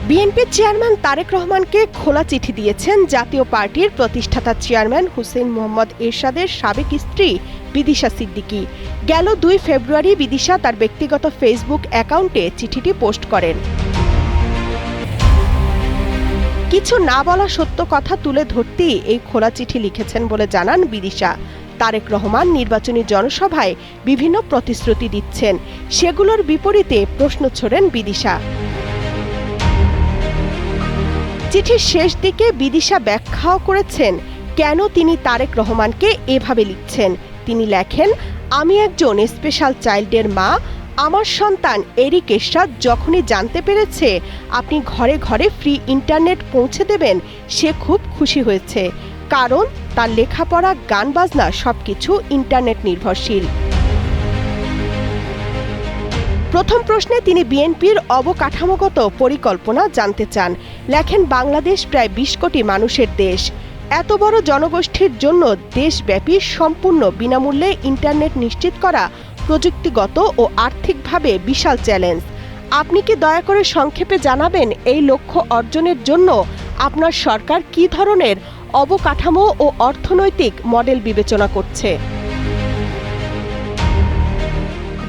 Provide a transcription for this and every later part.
বিএনপির চেয়ারম্যান তারেক রহমানকে খোলা চিঠি দিয়েছেন জাতীয় পার্টির প্রতিষ্ঠাতা চেয়ারম্যান হুসেইন মোহাম্মদ এরশাদের সাবেক স্ত্রী বিদিশা সিদ্দিকী। গেল 2 ফেব্রুয়ারি বিদিশা তার ব্যক্তিগত ফেসবুক অ্যাকাউন্টে চিঠিটি পোস্ট করেন। কিছু না বলা সত্য কথা তুলে ধরতেই এই খোলা চিঠি লিখেছেন বলে জানান বিদিশা। তারেক রহমান নির্বাচনী জনসভায় বিভিন্ন প্রতিশ্রুতি দিচ্ছেন, সেগুলোর বিপরীতে প্রশ্ন ছোড়েন বিদিশা। চিঠির শেষ দিকে বিদিশা ব্যাখ্যাও করেছেন কেন তিনি তারেক রহমানকে এভাবে লিখছেন। তিনি লেখেন, আমি একজন স্পেশাল চাইল্ডের মা। আমার সন্তান এরিক এরশাদ যখনই জানতে পেরেছে আপনি ঘরে ঘরে ফ্রি ইন্টারনেট পৌঁছে দেবেন, সে খুব খুশি হয়েছে, কারণ তার লেখাপড়া, গান বাজনা সবকিছু ইন্টারনেট নির্ভরশীল। প্রথম প্রশ্নে তিনি বিএনপির অবকাঠামোগত পরিকল্পনা জানতে চান। লেখেন, বাংলাদেশ প্রায় 20 কোটি মানুষের দেশ। এত বড় জনগোষ্ঠীর জন্য দেশব্যাপী সম্পূর্ণ বিনামূল্যে ইন্টারনেট নিশ্চিত করা প্রযুক্তিগত ও আর্থিকভাবে বিশাল চ্যালেঞ্জ। আপনি কি দয়া করে সংক্ষেপে জানাবেন এই লক্ষ্য অর্জনের জন্য আপনার সরকার কী ধরনের অবকাঠামো ও অর্থনৈতিক মডেল বিবেচনা করছে?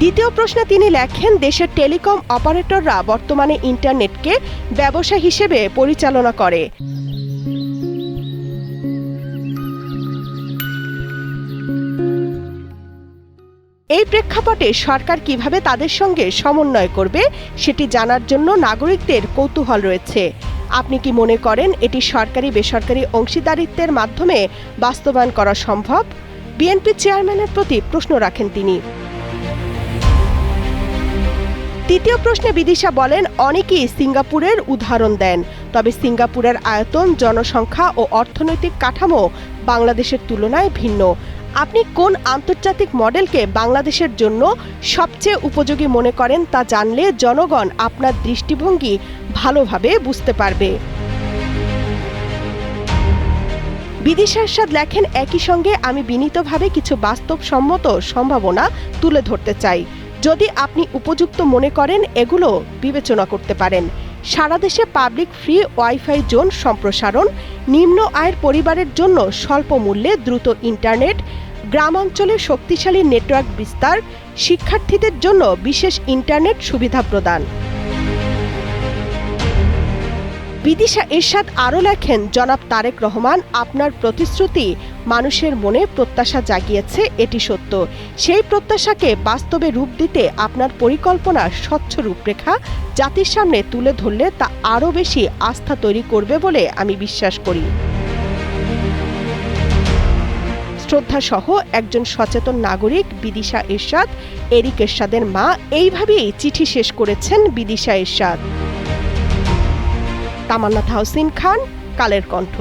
দ্বিতীয় প্রশ্নে তিনি লেখেন, দেশের টেলিকম অপারেটররা বর্তমানে ইন্টারনেটকে ব্যবসা হিসেবে পরিচালনা করে। এই প্রেক্ষাপটে সরকার কিভাবে তাদের সঙ্গে সমন্বয় করবে সেটি জানার জন্য নাগরিকদের কৌতূহল রয়েছে। আপনি কি মনে করেন এটি সরকারি বেসরকারি অংশীদারিত্বের মাধ্যমে বাস্তবায়ন করা সম্ভব? বিএনপি চেয়ারম্যানের প্রতি প্রশ্ন রাখেন তিনি। তৃতীয় প্রশ্নে বিদিশা বলেন, অনেকেই সিঙ্গাপুরের উদাহরণ দেন, তবে সিঙ্গাপুরের আয়তন, জনসংখ্যা ও অর্থনৈতিক কাঠামো বাংলাদেশের তুলনায় ভিন্ন। আপনি কোন আন্তর্জাতিক মডেলকে বাংলাদেশের জন্য সবচেয়ে উপযোগী মনে করেন তা জানলে জনগণ আপনার দৃষ্টিভঙ্গি ভালোভাবে বুঝতে পারবে। বিদিশা এরশাদ লেখেন, একই সঙ্গে আমি বিনীতভাবে কিছু বাস্তবসম্মত সম্ভাবনা তুলে ধরতে চাই। যদি আপনি উপযুক্ত মনে করেন এগুলো বিবেচনা করতে পারেন। সারা দেশে পাবলিক ফ্রি ওয়াইফাই জোন সম্প্রসারণ, নিম্ন আয়ের পরিবারের জন্য স্বল্প মূল্যে দ্রুত ইন্টারনেট, গ্রামাঞ্চলে শক্তিশালী নেটওয়ার্ক বিস্তার, শিক্ষার্থীদের জন্য বিশেষ ইন্টারনেট সুবিধা প্রদান। বিদিশা এরশাদ আরও লেখেন, জনাব তারেক রহমান, আপনার প্রতিশ্রুতি মানুষের মনে প্রত্যাশা জাগিয়েছে, এটি সত্য। সেই প্রত্যাশাকে বাস্তবে রূপ দিতে আপনার পরিকল্পনার স্বচ্ছ রূপরেখা জাতির সামনে তুলে ধরলে তা আরও বেশি আস্থা তৈরি করবে বলে আমি বিশ্বাস করি। শ্রদ্ধাসহ একজন সচেতন নাগরিক বিদিশা এরশাদ, এরিক এরশাদের মা। এইভাবেই চিঠি শেষ করেছেন বিদিশা এরশাদ। তামান্না তাহসিন খান, কালের কণ্ঠ।